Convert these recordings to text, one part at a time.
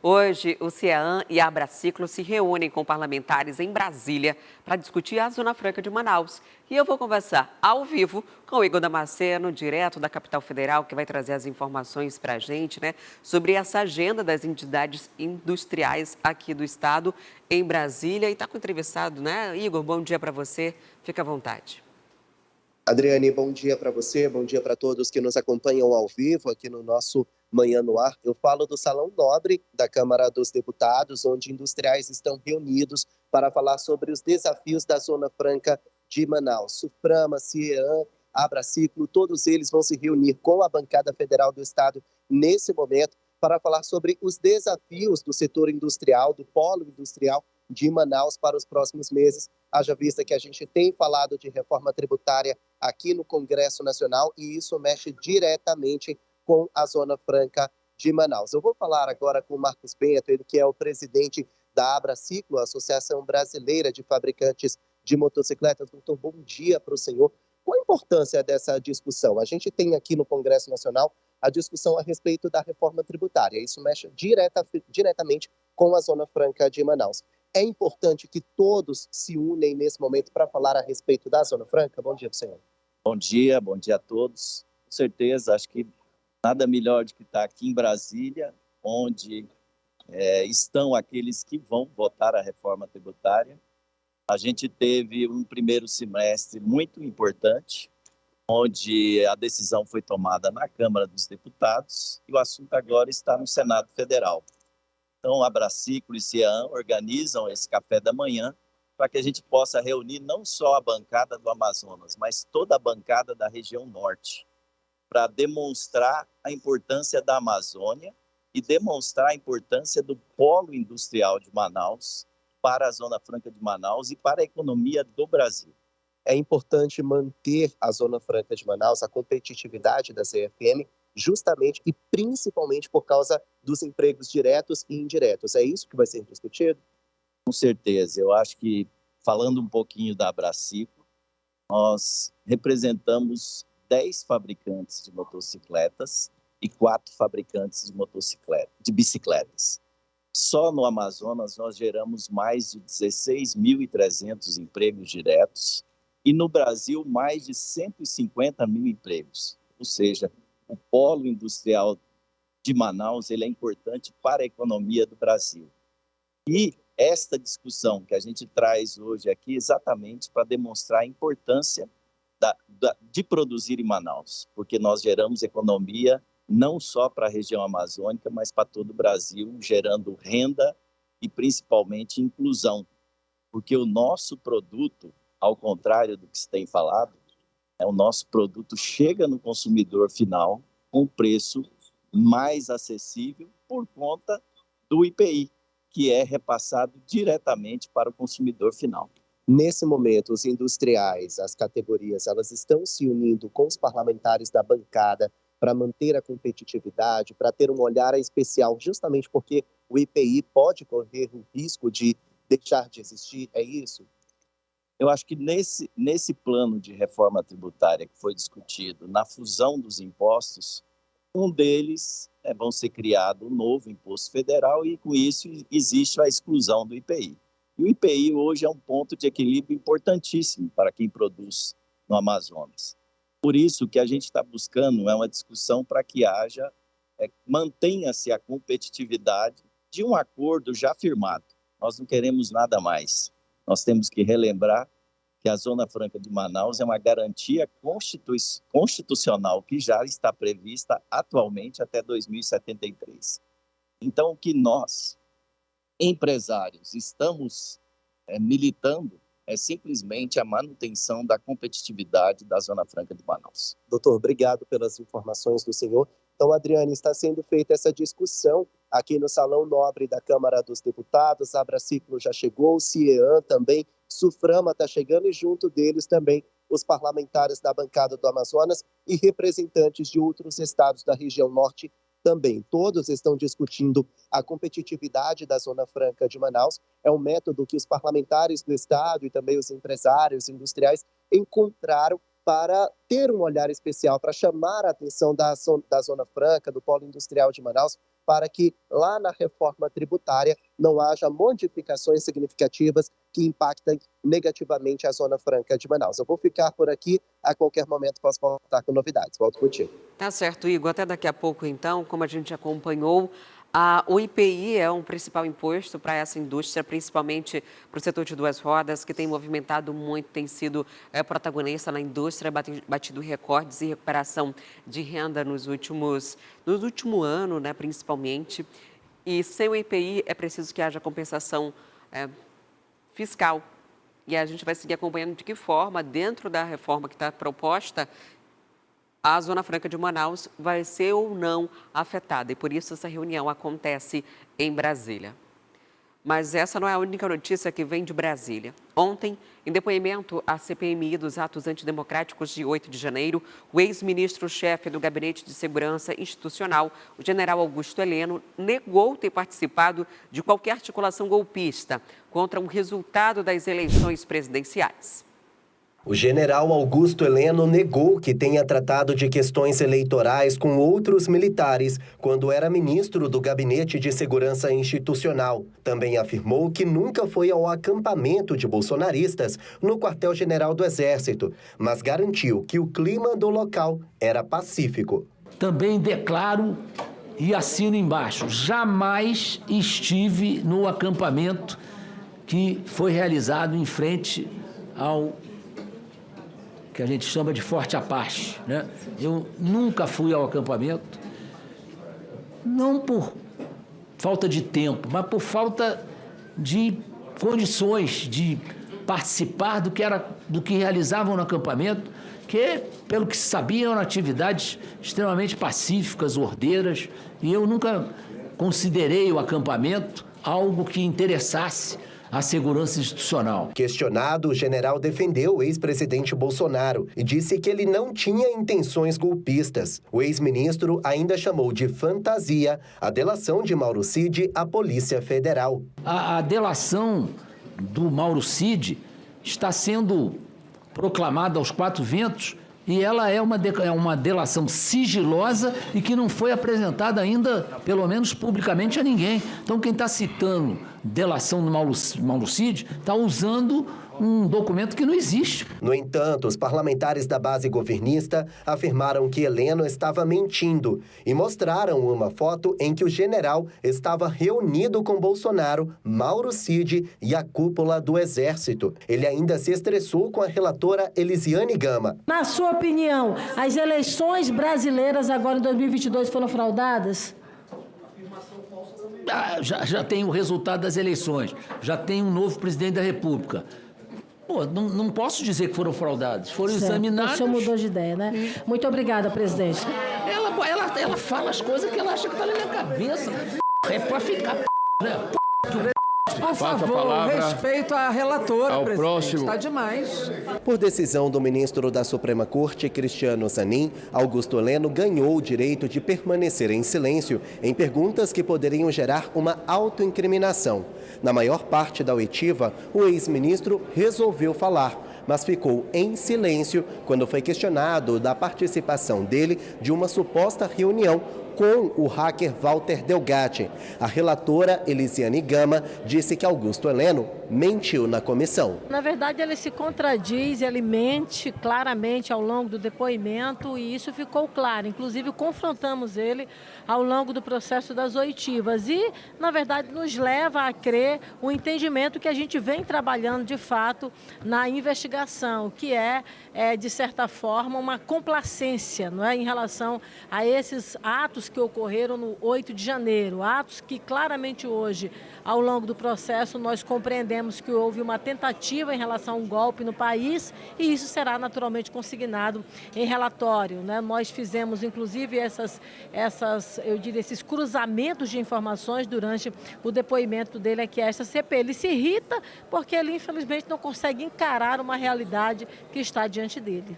Hoje, o CEAM e a Abraciclo se reúnem com parlamentares em Brasília para discutir a Zona Franca de Manaus. E eu vou conversar ao vivo com o Igor Damasceno, direto da capital federal, que vai trazer as informações para a gente, sobre essa agenda das entidades industriais aqui do estado em Brasília. E está com o entrevistado, Igor, bom dia para você. Fica à vontade. Adriane, bom dia para você, bom dia para todos que nos acompanham ao vivo aqui no nosso Manhã no Ar. Eu falo do Salão Nobre da Câmara dos Deputados, onde industriais estão reunidos para falar sobre os desafios da Zona Franca de Manaus. Suframa, CIEAM, Abraciclo, todos eles vão se reunir com a bancada federal do estado nesse momento para falar sobre os desafios do setor industrial, do polo industrial de Manaus para os próximos meses. Haja vista que a gente tem falado de reforma tributária aqui no Congresso Nacional e isso mexe diretamente com a Zona Franca de Manaus. Eu vou falar agora com o Marcos Bento, ele que é o presidente da Abraciclo, a Associação Brasileira de Fabricantes de Motocicletas. Doutor, bom dia para o senhor. Qual a importância dessa discussão? A gente tem aqui no Congresso Nacional a discussão a respeito da reforma tributária. Isso mexe diretamente com a Zona Franca de Manaus. É importante que todos se unem nesse momento para falar a respeito da Zona Franca? Bom dia, senhor. Bom dia a todos. Com certeza, acho que nada melhor do que estar aqui em Brasília, onde estão aqueles que vão votar a reforma tributária. A gente teve um primeiro semestre muito importante, onde a decisão foi tomada na Câmara dos Deputados e o assunto agora está no Senado Federal. Então, a Abraciclo e CIEAM organizam esse café da manhã para que a gente possa reunir não só a bancada do Amazonas, mas toda a bancada da região norte, para demonstrar a importância da Amazônia e demonstrar a importância do polo industrial de Manaus para a Zona Franca de Manaus e para a economia do Brasil. É importante manter a Zona Franca de Manaus, a competitividade da ZFM, justamente e principalmente por causa dos empregos diretos e indiretos. É isso que vai ser discutido? Com certeza. Eu acho que, falando um pouquinho da Abraciclo, nós representamos 10 fabricantes de motocicletas e 4 fabricantes de bicicletas. Só no Amazonas nós geramos mais de 16.300 empregos diretos e no Brasil mais de 150 mil empregos. Ou seja, o polo industrial de Manaus ele é importante para a economia do Brasil. E esta discussão que a gente traz hoje aqui exatamente para demonstrar a importância de produzir em Manaus, porque nós geramos economia não só para a região amazônica, mas para todo o Brasil, gerando renda e principalmente inclusão, porque o nosso produto, ao contrário do que se tem falado, o nosso produto chega no consumidor final com preço mais acessível por conta do IPI, que é repassado diretamente para o consumidor final. Nesse momento, os industriais, as categorias, elas estão se unindo com os parlamentares da bancada para manter a competitividade, para ter um olhar especial, justamente porque o IPI pode correr o risco de deixar de existir, é isso? Eu acho que nesse plano de reforma tributária que foi discutido, na fusão dos impostos, um deles vão ser criado um novo imposto federal e, com isso, existe a exclusão do IPI. E o IPI hoje é um ponto de equilíbrio importantíssimo para quem produz no Amazonas. Por isso que a gente está buscando uma discussão para que mantenha-se a competitividade de um acordo já firmado. Nós não queremos nada mais. Nós temos que relembrar que a Zona Franca de Manaus é uma garantia constitucional que já está prevista atualmente até 2073. Então, o que nós, empresários, estamos militando é simplesmente a manutenção da competitividade da Zona Franca de Manaus. Doutor, obrigado pelas informações do senhor. Então, Adriane, está sendo feita essa discussão aqui no Salão Nobre da Câmara dos Deputados. A Abraciclo já chegou, o CIEAM também, Suframa está chegando e junto deles também os parlamentares da bancada do Amazonas e representantes de outros estados da região norte também. Todos estão discutindo a competitividade da Zona Franca de Manaus. É um método que os parlamentares do estado e também os empresários industriais encontraram para ter um olhar especial, para chamar a atenção da Zona Franca, do Polo Industrial de Manaus, para que lá na reforma tributária não haja modificações significativas que impactem negativamente a Zona Franca de Manaus. Eu vou ficar por aqui, a qualquer momento posso voltar com novidades. Volto contigo. Tá certo, Igor. Até daqui a pouco, então, como a gente acompanhou, o IPI é um principal imposto para essa indústria, principalmente para o setor de duas rodas, que tem movimentado muito, tem sido protagonista na indústria, batido recordes e recuperação de renda no último ano, né, principalmente. E sem o IPI é preciso que haja compensação fiscal. E a gente vai seguir acompanhando de que forma, dentro da reforma que está proposta, a Zona Franca de Manaus vai ser ou não afetada. E por isso essa reunião acontece em Brasília. Mas essa não é a única notícia que vem de Brasília. Ontem, em depoimento à CPMI dos atos antidemocráticos de 8 de janeiro, o ex-ministro-chefe do Gabinete de Segurança Institucional, o general Augusto Heleno, negou ter participado de qualquer articulação golpista contra o resultado das eleições presidenciais. O general Augusto Heleno negou que tenha tratado de questões eleitorais com outros militares quando era ministro do Gabinete de Segurança Institucional. Também afirmou que nunca foi ao acampamento de bolsonaristas no quartel-general do Exército, mas garantiu que o clima do local era pacífico. Também declaro e assino embaixo, jamais estive no acampamento que foi realizado em frente ao que a gente chama de Forte Apache, né? Eu nunca fui ao acampamento, não por falta de tempo, mas por falta de condições de participar do que realizavam no acampamento, que, pelo que se sabia, eram atividades extremamente pacíficas, ordeiras, e eu nunca considerei o acampamento algo que interessasse a segurança institucional. Questionado, o general defendeu o ex-presidente Bolsonaro e disse que ele não tinha intenções golpistas. O ex-ministro ainda chamou de fantasia a delação de Mauro Cid à Polícia Federal. A delação do Mauro Cid está sendo proclamada aos quatro ventos e ela é uma delação sigilosa e que não foi apresentada ainda, pelo menos publicamente, a ninguém. Então, quem está citando delação do Mauro Cid está usando um documento que não existe. No entanto, os parlamentares da base governista afirmaram que Heleno estava mentindo e mostraram uma foto em que o general estava reunido com Bolsonaro, Mauro Cid e a cúpula do Exército. Ele ainda se estressou com a relatora Elisiane Gama. Na sua opinião, as eleições brasileiras agora em 2022 foram fraudadas? Já tem o resultado das eleições, já tem um novo presidente da República. Pô, não posso dizer que foram fraudados, foram examinados. O senhor mudou de ideia, né? Muito obrigada, presidente. Ela fala as coisas que ela acha que tá na minha cabeça. É pra ficar, né? Por favor, respeito à relatora, ao presidente. Próximo. Está demais. Por decisão do ministro da Suprema Corte, Cristiano Zanin, Augusto Heleno ganhou o direito de permanecer em silêncio em perguntas que poderiam gerar uma autoincriminação. Na maior parte da oitiva, o ex-ministro resolveu falar, mas ficou em silêncio quando foi questionado da participação dele de uma suposta reunião com o hacker Walter Delgatti. A relatora Elisiane Gama disse que Augusto Heleno mentiu na comissão. Na verdade, ele se contradiz, ele mente claramente ao longo do depoimento e isso ficou claro. Inclusive, confrontamos ele ao longo do processo das oitivas e, na verdade, nos leva a crer o entendimento que a gente vem trabalhando, de fato, na investigação, que de certa forma, uma complacência, não é, em relação a esses atos que ocorreram no 8 de janeiro, atos que claramente hoje, ao longo do processo, nós compreendemos que houve uma tentativa em relação a um golpe no país e isso será naturalmente consignado em relatório, né? Nós fizemos, inclusive, esses cruzamentos de informações durante o depoimento dele aqui a esta CPI. Ele se irrita porque ele, infelizmente, não consegue encarar uma realidade que está diante dele.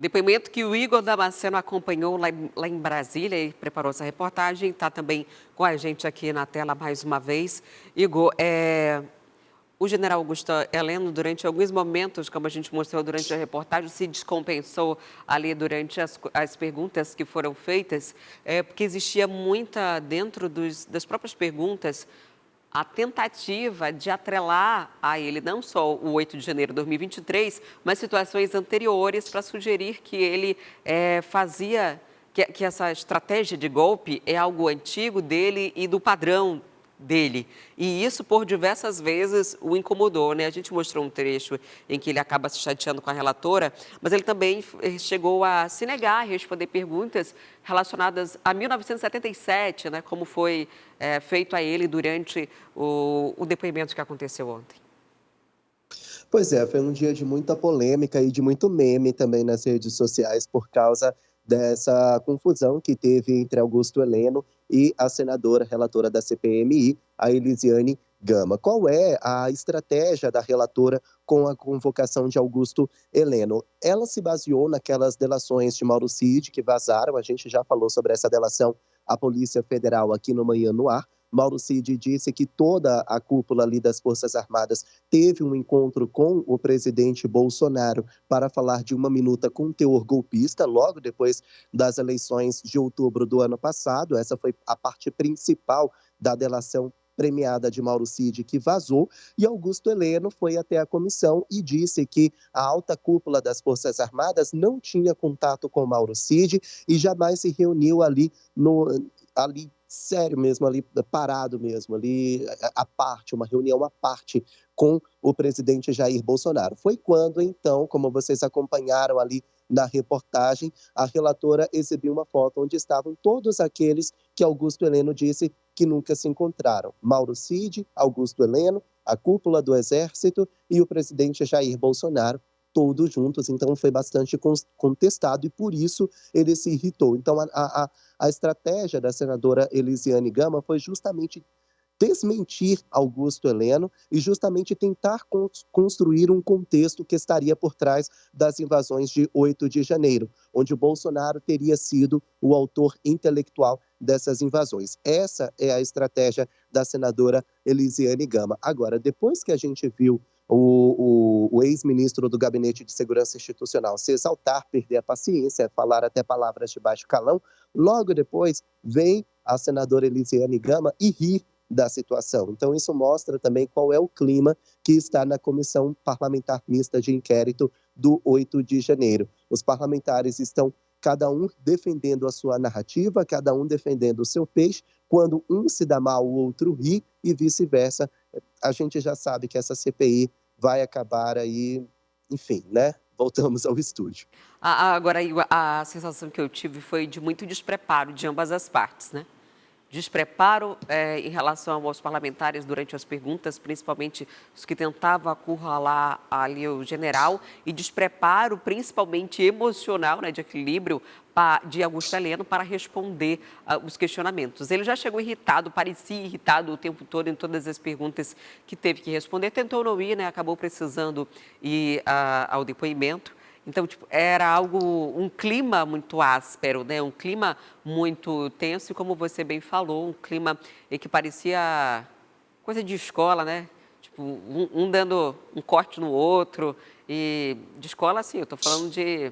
Depoimento que o Igor Damasceno acompanhou lá em Brasília e preparou essa reportagem, está também com a gente aqui na tela mais uma vez. Igor, O general Augusto Heleno, durante alguns momentos, como a gente mostrou durante a reportagem, se descompensou ali durante as perguntas que foram feitas, porque existia muita, dentro das próprias perguntas, a tentativa de atrelar a ele não só o 8 de janeiro de 2023, mas situações anteriores para sugerir que ele fazia, que essa estratégia de golpe é algo antigo dele e do padrão dele. E isso, por diversas vezes, o incomodou, né? A gente mostrou um trecho em que ele acaba se chateando com a relatora, mas ele também chegou a se negar a responder perguntas relacionadas a 1977, né? Como foi feito a ele durante o depoimento que aconteceu ontem. Pois é, foi um dia de muita polêmica e de muito meme também nas redes sociais por causa dessa confusão que teve entre Augusto Heleno e a senadora relatora da CPMI, a Elisiane Gama. Qual é a estratégia da relatora com a convocação de Augusto Heleno? Ela se baseou naquelas delações de Mauro Cid que vazaram, a gente já falou sobre essa delação à Polícia Federal aqui no Manhã no Ar. Mauro Cid disse que toda a cúpula ali das Forças Armadas teve um encontro com o presidente Bolsonaro para falar de uma minuta com teor golpista, logo depois das eleições de outubro do ano passado. Essa foi a parte principal da delação premiada de Mauro Cid, que vazou, e Augusto Heleno foi até a comissão e disse que a alta cúpula das Forças Armadas não tinha contato com Mauro Cid e jamais se reuniu ali sério mesmo, ali parado mesmo, ali à parte, uma reunião à parte com o presidente Jair Bolsonaro. Foi quando, então, como vocês acompanharam ali na reportagem, a relatora exibiu uma foto onde estavam todos aqueles que Augusto Heleno disse que nunca se encontraram. Mauro Cid, Augusto Heleno, a cúpula do Exército e o presidente Jair Bolsonaro, todos juntos. Então foi bastante contestado e por isso ele se irritou. Então a estratégia da senadora Elisiane Gama foi justamente desmentir Augusto Heleno e justamente tentar construir um contexto que estaria por trás das invasões de 8 de janeiro, onde o Bolsonaro teria sido o autor intelectual dessas invasões. Essa é a estratégia da senadora Elisiane Gama. Agora, depois que a gente viu o ex-ministro do Gabinete de Segurança Institucional se exaltar, perder a paciência, falar até palavras de baixo calão, logo depois vem a senadora Elisiane Gama e rir da situação. Então isso mostra também qual é o clima que está na Comissão Parlamentar Mista de Inquérito do 8 de janeiro. Os parlamentares estão cada um defendendo a sua narrativa, cada um defendendo o seu peixe. Quando um se dá mal, o outro ri e vice-versa. A gente já sabe que essa CPI vai acabar aí, enfim, né? Voltamos ao estúdio. Agora, a sensação que eu tive foi de muito despreparo de ambas as partes, né? Despreparo em relação aos parlamentares durante as perguntas, principalmente os que tentavam acurralar ali o general, e despreparo principalmente emocional, né, de equilíbrio, de Augusto Heleno para responder os questionamentos. Ele já chegou irritado, parecia irritado o tempo todo em todas as perguntas que teve que responder, tentou não ir, né, acabou precisando ir ao depoimento. Então, era um clima muito áspero, né? Um clima muito tenso e, como você bem falou, um clima que parecia coisa de escola, né? Tipo, um dando um corte no outro. E de escola, assim, eu estou falando de...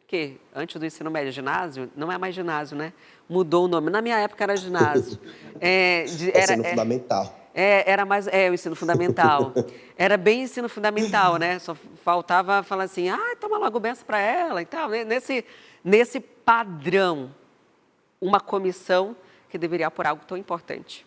que antes do ensino médio, ginásio, não é mais ginásio, né? Mudou o nome. Na minha época era ginásio. Ensino fundamental. Era mais, o ensino fundamental. Era bem ensino fundamental, né? Só faltava falar assim, toma logo benção para ela e tal. Nesse padrão, uma comissão que deveria apurar algo tão importante.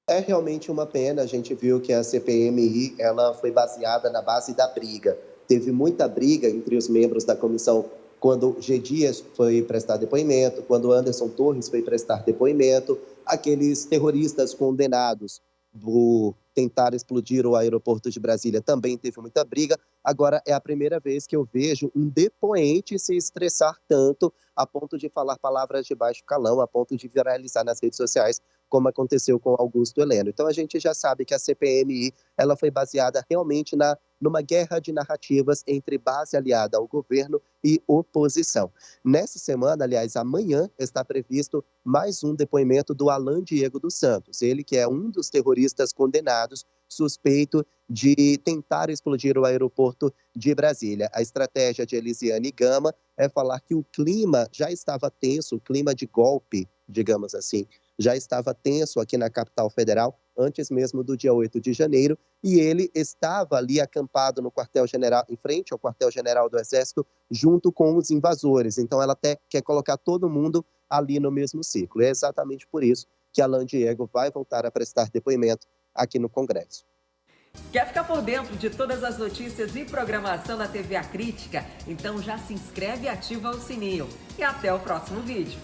É realmente uma pena. A gente viu que a CPMI ela foi baseada na base da briga. Teve muita briga entre os membros da comissão quando G. Dias foi prestar depoimento, quando Anderson Torres foi prestar depoimento, aqueles terroristas condenados tentaram explodir o aeroporto de Brasília também teve muita briga. Agora é a primeira vez que eu vejo um depoente se estressar tanto a ponto de falar palavras de baixo calão, a ponto de viralizar nas redes sociais, como aconteceu com Augusto Heleno. Então a gente já sabe que a CPMI ela foi baseada realmente numa guerra de narrativas entre base aliada ao governo e oposição. Nessa semana, aliás, amanhã, está previsto mais um depoimento do Alan Diego dos Santos, ele que é um dos terroristas condenados, suspeito de tentar explodir o aeroporto de Brasília. A estratégia de Elisiane Gama é falar que o clima já estava tenso, o clima de golpe, digamos assim, já estava tenso aqui na capital federal, antes mesmo do dia 8 de janeiro, e ele estava ali acampado no quartel-general, em frente ao quartel-general do Exército, junto com os invasores. Então, ela até quer colocar todo mundo ali no mesmo ciclo. É exatamente por isso que Alan Diego vai voltar a prestar depoimento aqui no Congresso. Quer ficar por dentro de todas as notícias e programação da TV A Crítica? Então já se inscreve e ativa o sininho. E até o próximo vídeo.